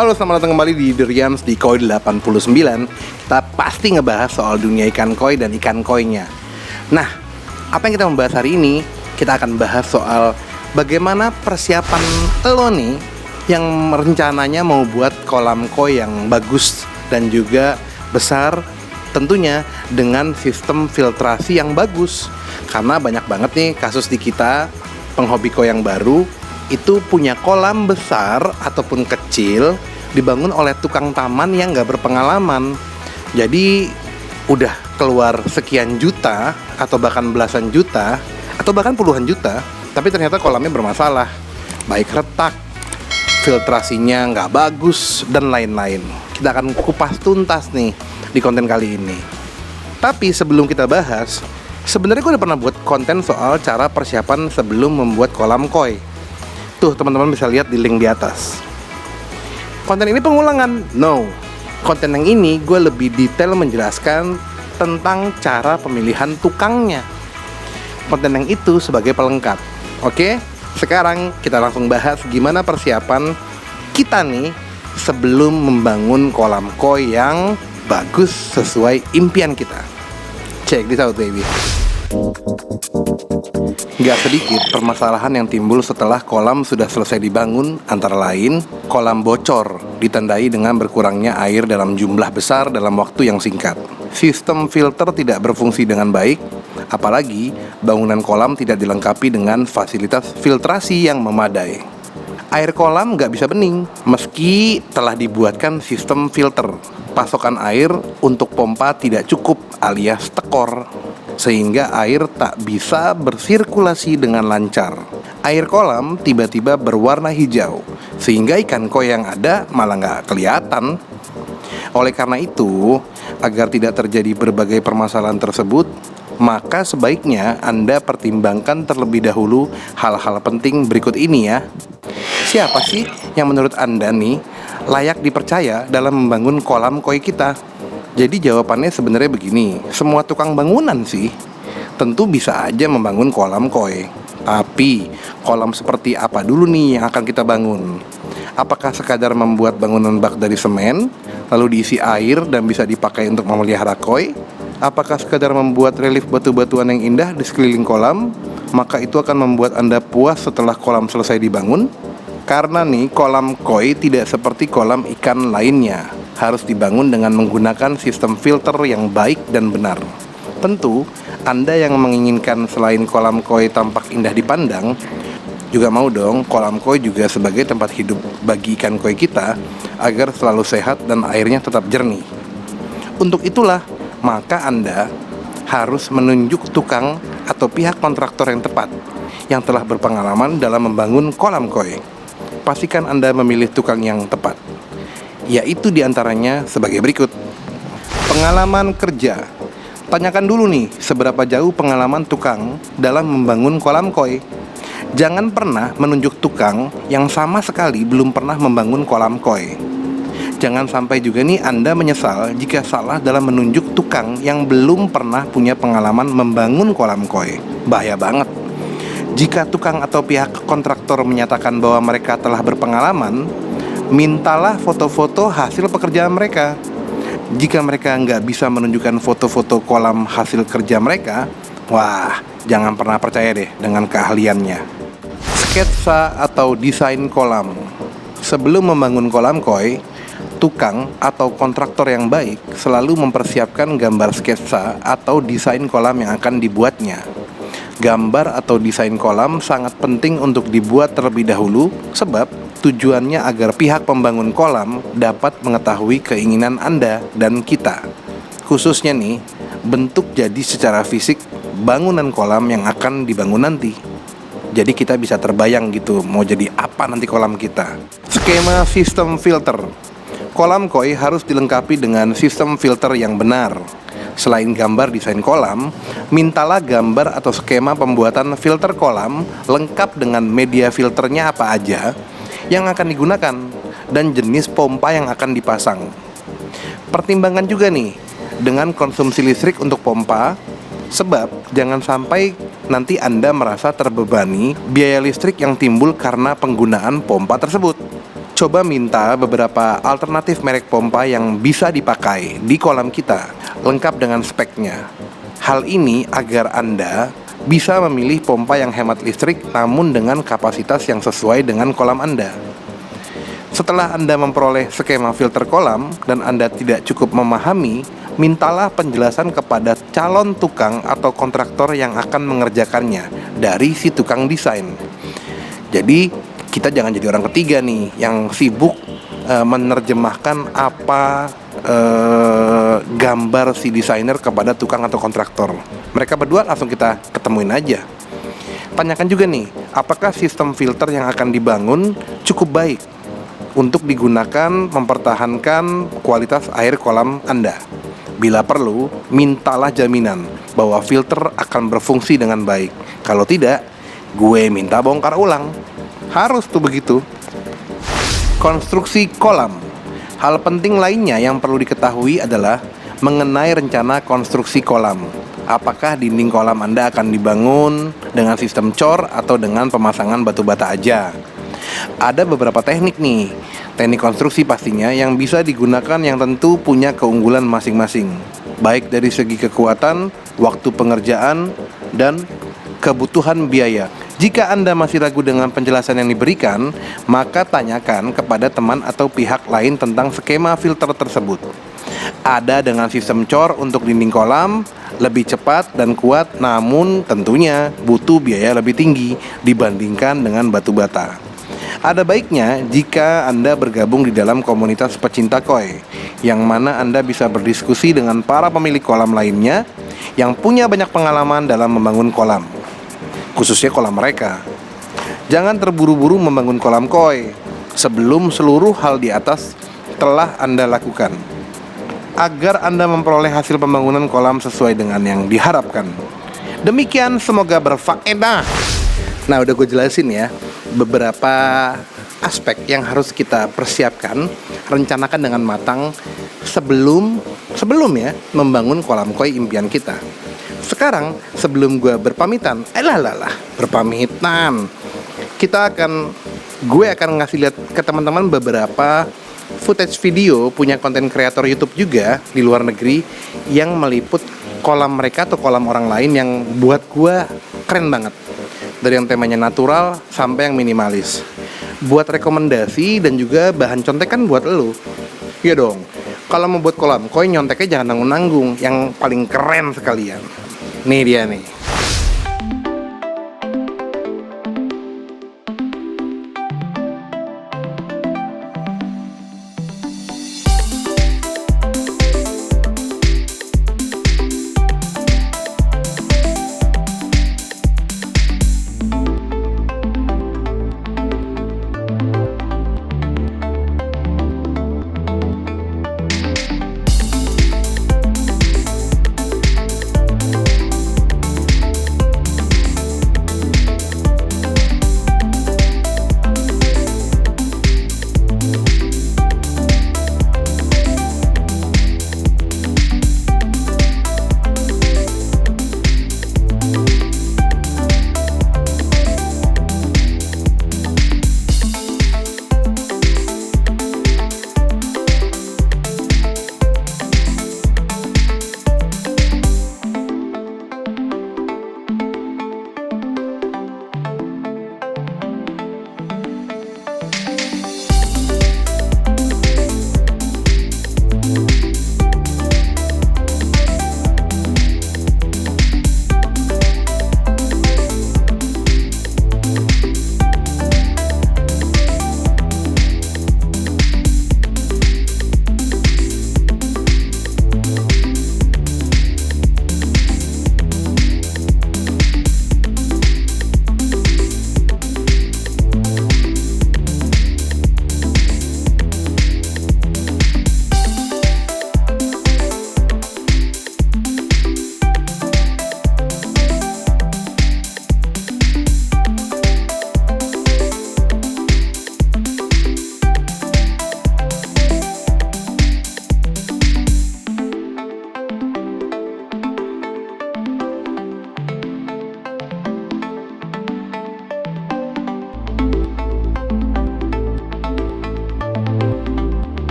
Halo, selamat datang kembali di Durians di Koi 89. Kita pasti ngebahas soal dunia ikan koi dan ikan koinya. Nah, apa yang kita membahas hari ini? Kita akan bahas soal bagaimana persiapan lo nih yang rencananya mau buat kolam koi yang bagus dan juga besar, tentunya dengan sistem filtrasi yang bagus. Karena banyak banget nih kasus di kita penghobi koi yang baru itu punya kolam besar ataupun kecil dibangun oleh tukang taman yang gak berpengalaman. Jadi udah keluar sekian juta atau bahkan belasan juta atau bahkan puluhan juta, tapi ternyata kolamnya bermasalah, baik retak, filtrasinya gak bagus, dan lain-lain. Kita akan kupas tuntas nih di konten kali ini. Tapi sebelum kita bahas, sebenarnya gue udah pernah buat konten soal cara persiapan sebelum membuat kolam koi. Tuh, teman-teman bisa lihat di link di atas. Konten ini pengulangan? No. Konten yang ini gue lebih detail menjelaskan tentang cara pemilihan tukangnya. Konten yang itu sebagai pelengkap. Oke? Sekarang kita langsung bahas gimana persiapan kita nih sebelum membangun kolam koi yang bagus sesuai impian kita. Check this out, baby. Gak sedikit permasalahan yang timbul setelah kolam sudah selesai dibangun, antara lain kolam bocor ditandai dengan berkurangnya air dalam jumlah besar dalam waktu yang singkat. Sistem filter tidak berfungsi dengan baik, apalagi bangunan kolam tidak dilengkapi dengan fasilitas filtrasi yang memadai. Air kolam gak bisa bening meski telah dibuatkan sistem filter. Pasokan air untuk pompa tidak cukup alias tekor, sehingga air tak bisa bersirkulasi dengan lancar. Air kolam tiba-tiba berwarna hijau, sehingga ikan koi yang ada malah nggak kelihatan. Oleh karena itu, agar tidak terjadi berbagai permasalahan tersebut, maka sebaiknya Anda pertimbangkan terlebih dahulu hal-hal penting berikut ini ya. Siapa sih yang menurut Anda nih layak dipercaya dalam membangun kolam koi kita? Jadi jawabannya sebenarnya begini, semua tukang bangunan sih tentu bisa aja membangun kolam koi. Tapi kolam seperti apa dulu nih yang akan kita bangun? Apakah sekadar membuat bangunan bak dari semen lalu diisi air dan bisa dipakai untuk memelihara koi? Apakah sekadar membuat relief batu-batuan yang indah di sekeliling kolam, maka itu akan membuat Anda puas setelah kolam selesai dibangun? Karena nih kolam koi tidak seperti kolam ikan lainnya, harus dibangun dengan menggunakan sistem filter yang baik dan benar. Tentu, Anda yang menginginkan selain kolam koi tampak indah dipandang, juga mau dong kolam koi juga sebagai tempat hidup bagi ikan koi kita agar selalu sehat dan airnya tetap jernih. Untuk itulah, maka Anda harus menunjuk tukang atau pihak kontraktor yang tepat, yang telah berpengalaman dalam membangun kolam koi. Pastikan Anda memilih tukang yang tepat, yaitu diantaranya sebagai berikut. Pengalaman kerja. Tanyakan dulu nih seberapa jauh pengalaman tukang dalam membangun kolam koi. Jangan pernah menunjuk tukang yang sama sekali belum pernah membangun kolam koi. Jangan sampai juga nih Anda menyesal jika salah dalam menunjuk tukang yang belum pernah punya pengalaman membangun kolam koi. Bahaya banget. Jika tukang atau pihak kontraktor menyatakan bahwa mereka telah berpengalaman, mintalah foto-foto hasil pekerjaan mereka. Jika mereka nggak bisa menunjukkan foto-foto kolam hasil kerja mereka, wah, jangan pernah percaya deh dengan keahliannya. Sketsa atau desain kolam. Sebelum membangun kolam koi, tukang atau kontraktor yang baik selalu mempersiapkan gambar sketsa atau desain kolam yang akan dibuatnya. Gambar atau desain kolam sangat penting untuk dibuat terlebih dahulu, sebab tujuannya agar pihak pembangun kolam dapat mengetahui keinginan Anda dan kita. Khususnya nih, bentuk jadi secara fisik bangunan kolam yang akan dibangun nanti. Jadi kita bisa terbayang gitu mau jadi apa nanti kolam kita. Skema sistem filter. Kolam koi harus dilengkapi dengan sistem filter yang benar. Selain gambar desain kolam, mintalah gambar atau skema pembuatan filter kolam lengkap dengan media filternya apa aja yang akan digunakan dan jenis pompa yang akan dipasang. Pertimbangkan juga nih dengan konsumsi listrik untuk pompa, sebab jangan sampai nanti Anda merasa terbebani biaya listrik yang timbul karena penggunaan pompa tersebut. coba minta beberapa alternatif merek pompa yang bisa dipakai di kolam kita, lengkap dengan speknya. Hal ini agar Anda bisa memilih pompa yang hemat listrik namun dengan kapasitas yang sesuai dengan kolam Anda. Setelah Anda memperoleh skema filter kolam dan Anda tidak cukup memahami, mintalah penjelasan kepada calon tukang atau kontraktor yang akan mengerjakannya dari si tukang desain. Jadi, kita jangan jadi orang ketiga nih yang sibuk menerjemahkan apa gambar si desainer kepada tukang atau kontraktor. Mereka berdua langsung kita ketemuin aja. Tanyakan juga nih, apakah sistem filter yang akan dibangun cukup baik untuk digunakan mempertahankan kualitas air kolam Anda. Bila perlu, mintalah jaminan bahwa filter akan berfungsi dengan baik. Kalau tidak, gue minta bongkar ulang. Harus tuh begitu. Konstruksi kolam. Hal penting lainnya yang perlu diketahui adalah mengenai rencana konstruksi kolam. Apakah dinding kolam Anda akan dibangun dengan sistem cor atau dengan pemasangan batu bata aja? Ada beberapa teknik nih, teknik konstruksi pastinya yang bisa digunakan yang tentu punya keunggulan masing-masing, baik dari segi kekuatan, waktu pengerjaan, dan kebutuhan biaya. Jika Anda masih ragu dengan penjelasan yang diberikan, maka tanyakan kepada teman atau pihak lain tentang skema filter tersebut. Ada dengan sistem cor untuk dinding kolam, lebih cepat dan kuat, namun tentunya butuh biaya lebih tinggi dibandingkan dengan batu bata. Ada baiknya jika Anda bergabung di dalam komunitas pecinta koi, yang mana Anda bisa berdiskusi dengan para pemilik kolam lainnya yang punya banyak pengalaman dalam membangun kolam, khususnya kolam mereka. Jangan terburu-buru membangun kolam koi sebelum seluruh hal di atas telah Anda lakukan, agar Anda memperoleh hasil pembangunan kolam sesuai dengan yang diharapkan. Demikian, semoga berfaedah. Nah, udah gue jelasin ya beberapa aspek yang harus kita persiapkan, rencanakan dengan matang sebelum ya membangun kolam koi impian kita. Sekarang sebelum gue berpamitan, gue akan ngasih lihat ke teman-teman beberapa footage video punya konten kreator YouTube juga di luar negeri yang meliput kolam mereka atau kolam orang lain yang buat gue keren banget. Dari yang temanya natural sampai yang minimalis. Buat rekomendasi dan juga bahan contekan buat elu. Iya dong. Kalau mau buat kolam koi, nyonteknya jangan nanggung-nanggung, yang paling keren sekalian. Nih dia nih.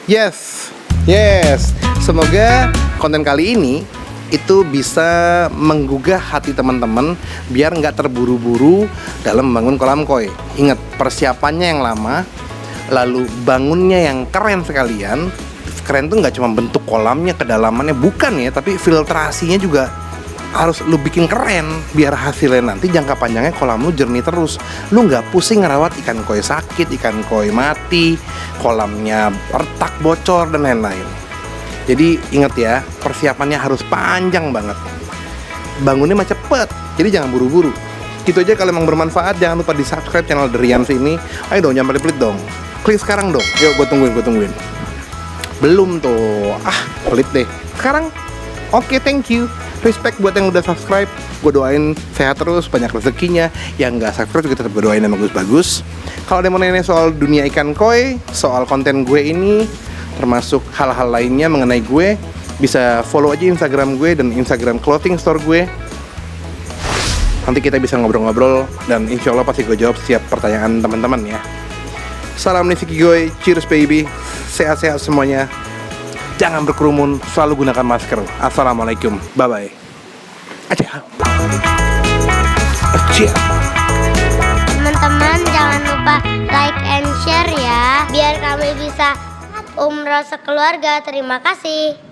Yes, yes. Semoga konten kali ini itu bisa menggugah hati teman-teman biar nggak terburu-buru dalam membangun kolam koi. Ingat, persiapannya yang lama, lalu bangunnya yang keren sekalian. Keren tuh nggak cuma bentuk kolamnya, kedalamannya, bukan ya, tapi filtrasinya juga harus lu bikin keren biar hasilnya nanti jangka panjangnya kolam lu jernih terus. Lu nggak pusing ngerawat ikan koi sakit, ikan koi mati, kolamnya retak, bocor, dan lain-lain. Jadi inget ya, persiapannya harus panjang banget. Bangunnya mah cepet, jadi jangan buru-buru. Gitu aja. Kalau emang bermanfaat, jangan lupa di subscribe channel The Rians ini. Ayo dong, jangan pelit-pelit dong. Klik sekarang dong. Yuk, gue tungguin. Belum tuh. Pelit deh. Sekarang. Oke, thank you. Respect buat yang udah subscribe. Gue doain sehat terus, banyak rezekinya. Yang nggak subscribe juga tetap gue doain yang bagus-bagus. Kalau ada yang mau nanya soal dunia ikan koi, soal konten gue ini, termasuk hal-hal lainnya mengenai gue, bisa follow aja Instagram gue dan Instagram clothing store gue. Nanti kita bisa ngobrol-ngobrol dan insya Allah pasti gue jawab setiap pertanyaan teman-teman ya. Salam Nisikigoi, cheers baby. Sehat-sehat semuanya. Jangan berkerumun, selalu gunakan masker. Assalamualaikum, bye-bye. Teman-teman jangan lupa like and share ya, biar kami bisa umroh sekeluarga. Terima kasih.